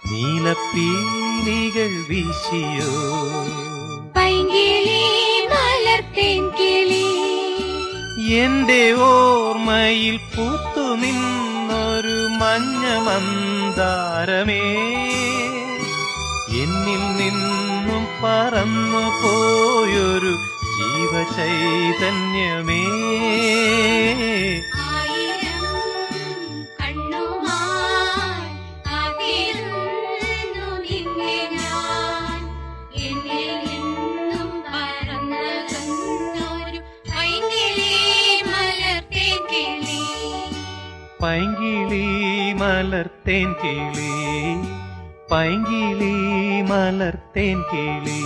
നീലപ്പീലികൾ വീശിയോ പൈങ്കിളി മലർത്തേൻ കിളി എന്റെ ഓർമ്മയിൽ പൂത്തു നിന്നൊരു മഞ്ഞ മന്ദാരമേ എന്നിൽ നിന്നും പറന്നു പോയൊരു ജീവചൈതന്യമേ പൈങ്കിളി മലർത്തേൻ കിളി പൈങ്കിളി മലർത്തേൻ കിളി